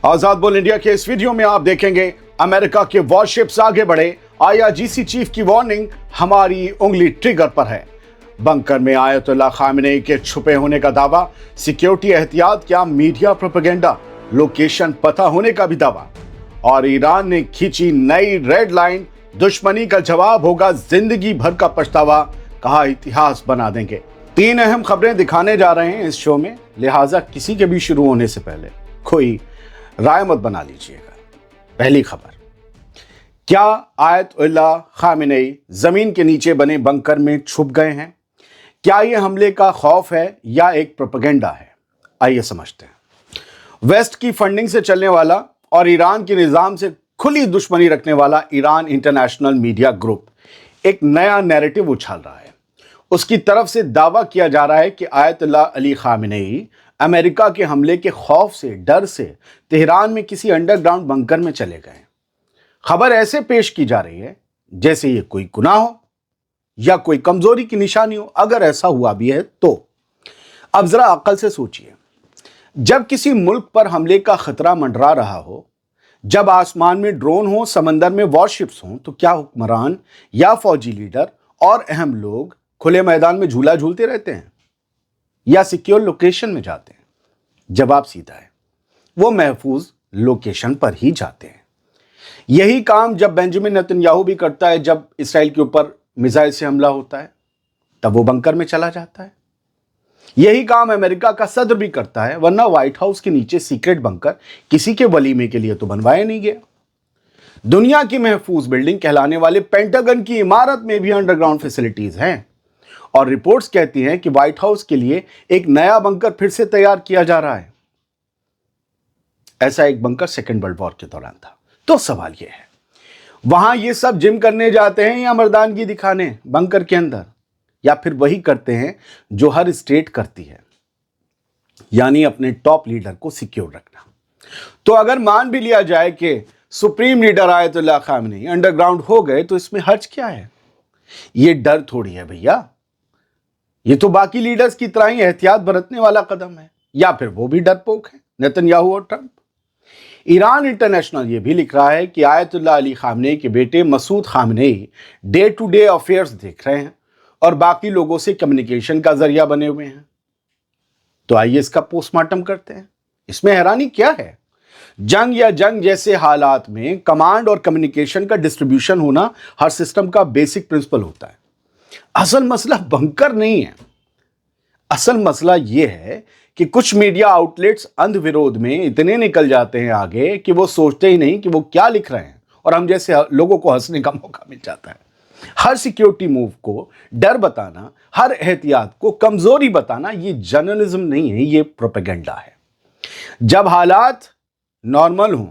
आजाद बोल इंडिया के इस वीडियो में आप देखेंगे अमेरिका के वॉरशिप्स आगे बढ़े, आईआरजीसी चीफ की वार्निंग हमारी उंगली ट्रिगर पर है। बंकर में आयतुल्लाह खामेनेई के छुपे होने का दावा, सिक्योरिटी एहतियात क्या मीडिया प्रोपेगेंडा, लोकेशन पता होने का भी दावा। और ईरान ने खींची नई रेड लाइन, दुश्मनी का जवाब होगा जिंदगी भर का पछतावा, कहा इतिहास बना देंगे। 3 अहम खबरें दिखाने जा रहे हैं इस शो में, लिहाजा किसी के भी शुरू होने से पहले कोई राय मत बना लीजिएगा। पहली खबर, क्या आयतुल्लाह खामेनेई जमीन के नीचे बने बंकर में छुप गए हैं? क्या यह हमले का खौफ है या एक प्रोपेगेंडा है? आइए समझते हैं। वेस्ट की फंडिंग से चलने वाला और ईरान के निजाम से खुली दुश्मनी रखने वाला ईरान इंटरनेशनल मीडिया ग्रुप एक नया नैरेटिव उछाल रहा है। उसकी तरफ से दावा किया जा रहा है कि आयतुल्लाह अली खामेनेई अमेरिका के हमले के खौफ से, डर से तेहरान में किसी अंडरग्राउंड बंकर में चले गए। खबर ऐसे पेश की जा रही है जैसे ये कोई गुनाह हो या कोई कमजोरी की निशानी हो। अगर ऐसा हुआ भी है तो अब जरा अक्ल से सोचिए, जब किसी मुल्क पर हमले का खतरा मंडरा रहा हो, जब आसमान में ड्रोन हो, समंदर में वॉरशिप्स हों, तो क्या हुक्मरान या फौजी लीडर और अहम लोग खुले मैदान में झूला झूलते रहते हैं या सिक्योर लोकेशन में जाते हैं? जवाब सीधा है, वो महफूज लोकेशन पर ही जाते हैं। यही काम जब बेंजामिन नेतन्याहू भी करता है, जब इसराइल के ऊपर मिसाइल से हमला होता है तब वो बंकर में चला जाता है। यही काम अमेरिका का सदर भी करता है, वरना व्हाइट हाउस के नीचे सीक्रेट बंकर किसी के वलीमे के लिए तो बनवाया नहीं गया। दुनिया की महफूज बिल्डिंग कहलाने वाले पेंटागन की इमारत में भी अंडरग्राउंड फैसिलिटीज हैं और रिपोर्ट्स कहती हैं कि व्हाइट हाउस के लिए एक नया बंकर फिर से तैयार किया जा रहा है। ऐसा एक बंकर सेकेंड वर्ल्ड वॉर के दौरान था। तो सवाल यह है, वहां ये सब जिम करने जाते हैं या मर्दानगी दिखाने बंकर के अंदर, या फिर वही करते हैं जो हर स्टेट करती है, यानी अपने टॉप लीडर को सिक्योर रखना। तो अगर मान भी लिया जाए कि supreme leader Ayatollah Khamenei underground हो गए, तो इसमें हर्ज क्या है? ये डर थोड़ी है भैया, ये तो बाकी लीडर्स की तरह ही एहतियात बरतने वाला कदम है, या फिर वो भी डरपोक है, नेतन्याहू और ट्रंप। ईरान इंटरनेशनल ये भी लिख रहा है कि आयतुल्लाह अली खामेनेई के बेटे Masoud Khamenei day to day affairs देख रहे हैं और बाकी लोगों से कम्युनिकेशन का जरिया बने हुए हैं। तो आइए इसका पोस्टमार्टम करते हैं। इसमें हैरानी क्या है? जंग या जंग जैसे हालात में कमांड और कम्युनिकेशन का डिस्ट्रीब्यूशन होना हर सिस्टम का बेसिक प्रिंसिपल होता है। असल मसला बंकर नहीं है। असल मसला यह है कि कुछ मीडिया आउटलेट्स अंध विरोध में इतने निकल जाते हैं आगे कि वो सोचते ही नहीं कि वो क्या लिख रहे हैं, और हम जैसे लोगों को हंसने का मौका मिल जाता है। हर सिक्योरिटी मूव को डर बताना, हर एहतियात को कमजोरी बताना, ये जर्नलिज्म नहीं है, ये प्रोपेगेंडा है। जब हालात नॉर्मल हों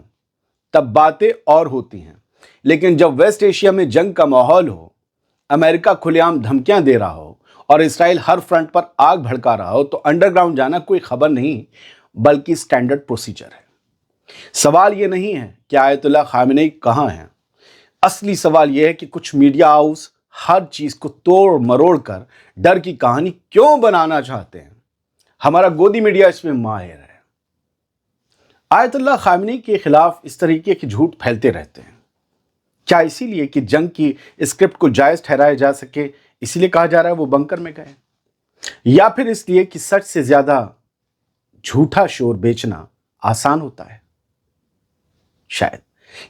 तब बातें और होती हैं, लेकिन जब वेस्ट एशिया में जंग का माहौल हो, अमेरिका खुलेआम धमकियां दे रहा हो और इसराइल हर फ्रंट पर आग भड़का रहा हो, तो अंडरग्राउंड जाना कोई खबर नहीं बल्कि स्टैंडर्ड प्रोसीजर है। सवाल यह नहीं है कि आयतुल्लाह खामेनेई कहां हैं। असली सवाल यह है कि कुछ मीडिया हाउस हर चीज को तोड़ मरोड़ कर डर की कहानी क्यों बनाना चाहते हैं। हमारा गोदी मीडिया इसमें माहिर है। आयतुल्लाह खामेनेई के खिलाफ इस तरीके के झूठ फैलते रहते हैं। क्या इसीलिए कि जंग की स्क्रिप्ट को जायज ठहराया जा सके, इसीलिए कहा जा रहा है वो बंकर में गए, या फिर इसलिए कि सच से ज्यादा झूठा शोर बेचना आसान होता है? शायद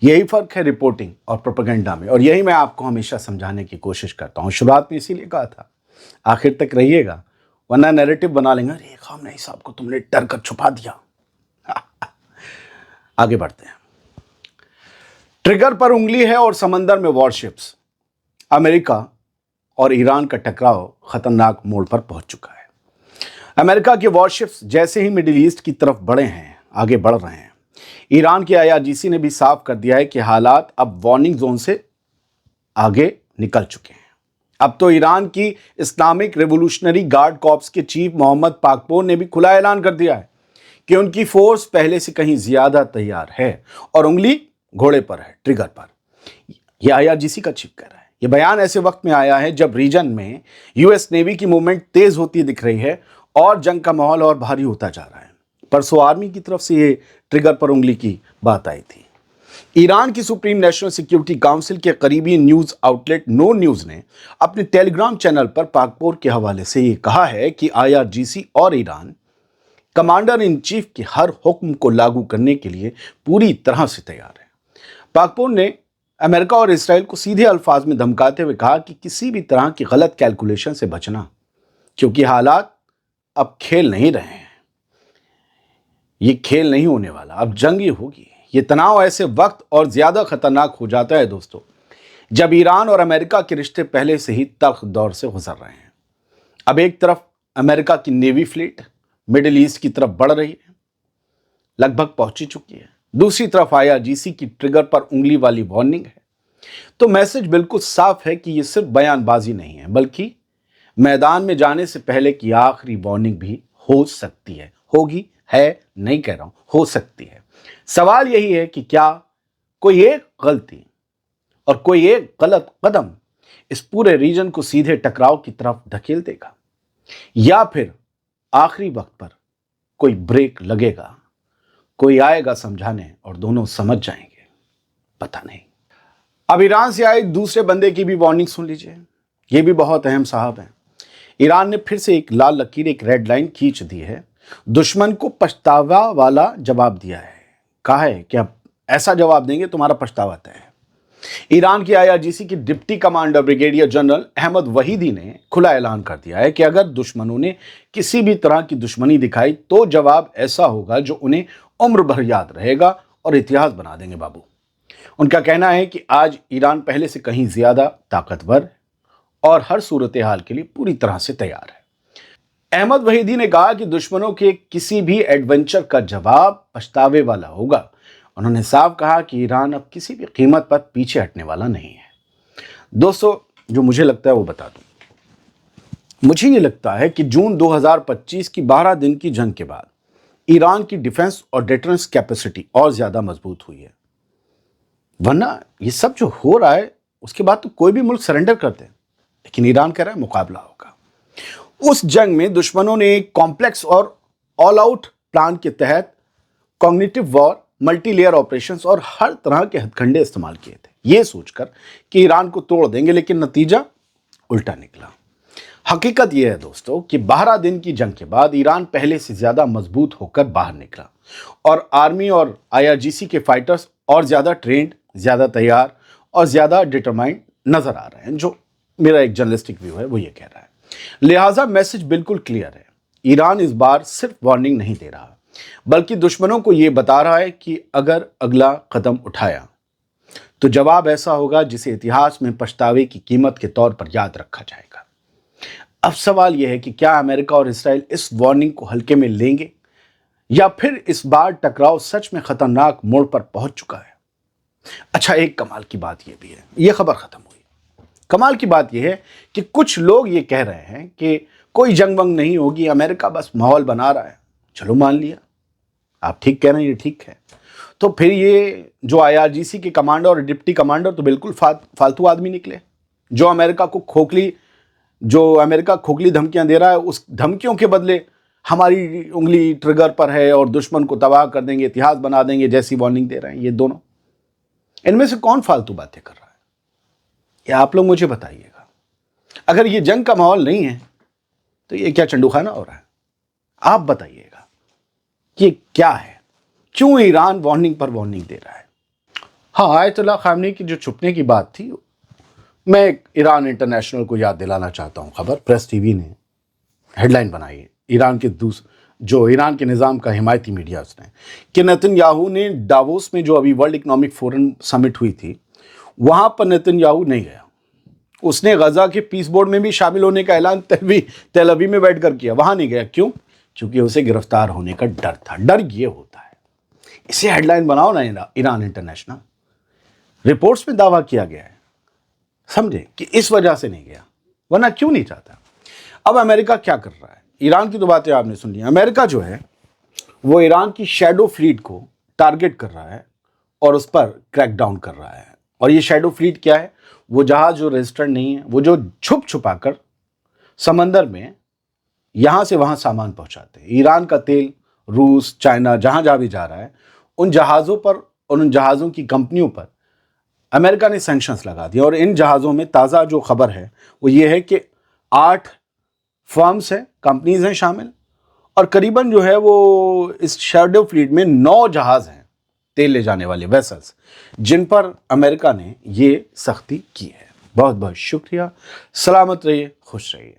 यही फर्क है रिपोर्टिंग और प्रोपेगेंडा में, और यही मैं आपको हमेशा समझाने की कोशिश करता हूं। शुरुआत में इसीलिए कहा था आखिर तक रहिएगा, वरना नैरेटिव बना लेंगे, अरे खामेनेई साहब को तुमने डर कर छुपा दिया। आगे बढ़ते हैं। ट्रिगर पर उंगली है और समंदर में वॉरशिप्स। अमेरिका और ईरान का टकराव खतरनाक मोड़ पर पहुंच चुका है। अमेरिका के वॉरशिप्स जैसे ही मिडिल ईस्ट की तरफ आगे बढ़ रहे हैं, ईरान के आईआरजीसी ने भी साफ कर दिया है कि हालात अब वार्निंग जोन से आगे निकल चुके हैं। अब तो ईरान की इस्लामिक रेवोल्यूशनरी गार्ड कॉर्प्स के चीफ मोहम्मद पाकपोर ने भी खुला ऐलान कर दिया है कि उनकी फोर्स पहले से कहीं ज्यादा तैयार है और उंगली घोड़े पर है, ट्रिगर पर। यह आईआरजीसी का चीफ कह रहा है। यह बयान ऐसे वक्त में आया है जब रीजन में यूएस नेवी की मूवमेंट तेज होती दिख रही है और जंग का माहौल और भारी होता जा रहा है। परसों आर्मी की तरफ से ये ट्रिगर पर उंगली की बात आई थी। ईरान की सुप्रीम नेशनल सिक्योरिटी काउंसिल के करीबी न्यूज आउटलेट नो न्यूज ने अपने टेलीग्राम चैनल पर पाकपोर के हवाले से ये कहा है कि IRGC और ईरान कमांडर इन चीफ के हर हुक्म को लागू करने के लिए पूरी तरह से तैयार है। पाकपोर ने अमेरिका और इसराइल को सीधे अल्फाज में धमकाते हुए कहा कि किसी भी तरह की गलत कैलकुलेशन से बचना, क्योंकि हालात अब खेल नहीं रहे हैं। ये खेल नहीं होने वाला, अब जंग ही होगी। ये तनाव ऐसे वक्त और ज्यादा खतरनाक हो जाता है दोस्तों, जब ईरान और अमेरिका के रिश्ते पहले से ही तल्ख दौर से गुजर रहे हैं। अब एक तरफ अमेरिका की नेवी फ्लीट मिडिल ईस्ट की तरफ बढ़ रही है, लगभग पहुंच चुकी है। दूसरी तरफ IRGC की ट्रिगर पर उंगली वाली वार्निंग है। तो मैसेज बिल्कुल साफ है कि ये सिर्फ बयानबाजी नहीं है, बल्कि मैदान में जाने से पहले की आखिरी वार्निंग भी हो सकती है। होगी, है नहीं कह रहा हूं, हो सकती है। सवाल यही है कि क्या कोई एक गलती और कोई एक गलत कदम इस पूरे रीजन को सीधे टकराव की तरफ धकेल देगा, या फिर आखिरी वक्त पर कोई ब्रेक लगेगा, कोई आएगा समझाने और दोनों समझ जाएंगे, पता नहीं। अब ईरान से आए दूसरे बंदे की भी वार्निंग सुन लीजिए, ये भी बहुत अहम साहब है। ईरान ने फिर से एक लाल लकीर, एक रेड लाइन खींच दी है। दुश्मन को पछतावा वाला जवाब दिया है। कहा है कि अब ऐसा जवाब देंगे तुम्हारा पछतावा तय है। ईरान की IRGC की deputy commander brigadier general Ahmad Vahidi ने खुला ऐलान कर दिया है कि अगर दुश्मनों ने किसी भी तरह की दुश्मनी दिखाई तो जवाब ऐसा होगा जो उन्हें उम्र भर याद रहेगा और इतिहास बना देंगे बाबू। उनका कहना है कि आज ईरान पहले से कहीं ज्यादा ताकतवर और हर सूरत हाल के लिए पूरी तरह से तैयार है। अहमद वहीदी ने कहा कि दुश्मनों के किसी भी एडवेंचर का जवाब पछतावे वाला होगा। उन्होंने साफ कहा कि ईरान अब किसी भी कीमत पर पीछे हटने वाला नहीं है। दोस्तों, जो मुझे लगता है वो बता दूं। मुझे ये लगता है कि जून 2025 की 12 दिन की जंग के बाद ईरान की डिफेंस और डिफरेंस कैपेसिटी और ज्यादा मजबूत हुई है। वरना ये सब जो हो रहा है उसके बाद तो कोई भी मुल्क सरेंडर करते हैं, लेकिन ईरान कह रहा है मुकाबला होगा। उस जंग में दुश्मनों ने एक कॉम्प्लेक्स और ऑल आउट प्लान के तहत cognitive war, multi layer operations और हर तरह के हथकंडे इस्तेमाल किए थे, ये सोचकर कि ईरान को तोड़ देंगे, लेकिन नतीजा उल्टा निकला। हकीकत यह है दोस्तों कि 12 दिन की जंग के बाद ईरान पहले से ज्यादा मजबूत होकर बाहर निकला और आर्मी और IRGC के फाइटर्स और ज्यादा ट्रेंड, ज्यादा तैयार और ज्यादा डिटरमाइंड नजर आ रहे हैं। जो मेरा एक जर्नलिस्टिक व्यू है वो ये कह रहा है। लिहाजा मैसेज बिल्कुल क्लियर है। ईरान इस बार सिर्फ वार्निंग नहीं दे रहा, बल्कि दुश्मनों को यह बता रहा है कि अगर अगला कदम उठाया तो जवाब ऐसा होगा जिसे इतिहास में पछतावे की कीमत के तौर पर याद रखा जाएगा। अब सवाल यह है कि क्या अमेरिका और इसराइल इस वार्निंग को हल्के में लेंगे, या फिर इस बार टकराव सच में खतरनाक मोड़ पर पहुंच चुका है। अच्छा, एक कमाल की बात यह भी है, यह खबर खत्म हुई। कमाल की बात यह है कि कुछ लोग ये कह रहे हैं कि कोई जंग वंग नहीं होगी, अमेरिका बस माहौल बना रहा है। चलो मान लिया, आप ठीक कह रहे हैं, ये ठीक है। तो फिर ये जो IRGC के कमांडर और डिप्टी कमांडर तो बिल्कुल फालतू आदमी निकले। जो अमेरिका खोखली धमकियां दे रहा है, उस धमकियों के बदले हमारी उंगली ट्रिगर पर है और दुश्मन को तबाह कर देंगे, इतिहास बना देंगे जैसी वार्निंग दे रहे हैं। ये दोनों, इनमें से कौन फालतू बातें कर रहा है, ये आप लोग मुझे बताइएगा। अगर ये जंग का माहौल नहीं है तो ये क्या चंडूखाना हो रहा है? आप बताइएगा कि क्या है, क्यों ईरान वार्निंग पर वार्निंग दे रहा है। हाँ, आयतुल्लाह खामनी की जो छुपने की बात थी, मैं ईरान इंटरनेशनल को याद दिलाना चाहता हूँ। खबर प्रेस टीवी ने हेडलाइन बनाई है, ईरान के निज़ाम का हिमायती मीडिया उसने, कि नेतन्याहू ने डावोस में जो अभी वर्ल्ड इकोनॉमिक फोरम समिट हुई थी, वहां पर नेतन्याहू नहीं गया। उसने गजा के पीस बोर्ड में भी शामिल होने का ऐलान तेल अवीव में बैठकर किया, वहां नहीं गया। क्यों? क्योंकि उसे गिरफ्तार होने का डर था। डर ये होता है, इसे हेडलाइन बनाओ ना ईरान इंटरनेशनल। रिपोर्ट्स में दावा किया गया है, समझे, कि इस वजह से नहीं गया, वरना क्यों नहीं चाहता। अब अमेरिका क्या कर रहा है? ईरान की तो बातें आपने सुन ली। अमेरिका जो है वो ईरान की शैडो फ्लीट को टारगेट कर रहा है और उस पर क्रैकडाउन कर रहा है। और ये शैडो फ्लीट क्या है? वो जहाज जो रजिस्टर्ड नहीं है, वो जो छुपा कर समंदर में यहां से वहां सामान पहुंचाते हैं। ईरान का तेल روس چائنا جہاں بھی جا رہا ہے ان جہازوں پر اور ان جہازوں کی کمپنیوں پر امریکہ نے سینکشنز لگا دیا. اور ان جہازوں میں تازہ جو خبر ہے وہ یہ ہے کہ 8 فرمز ہیں, کمپنیز ہیں شامل, اور قریباً جو ہے وہ اس شیڈو فلیٹ میں 9 جہاز ہیں تیل لے جانے والے ویسلز جن پر امریکہ نے یہ سختی کی ہے. بہت بہت شکریہ. سلامت رہیے, خوش رہیے.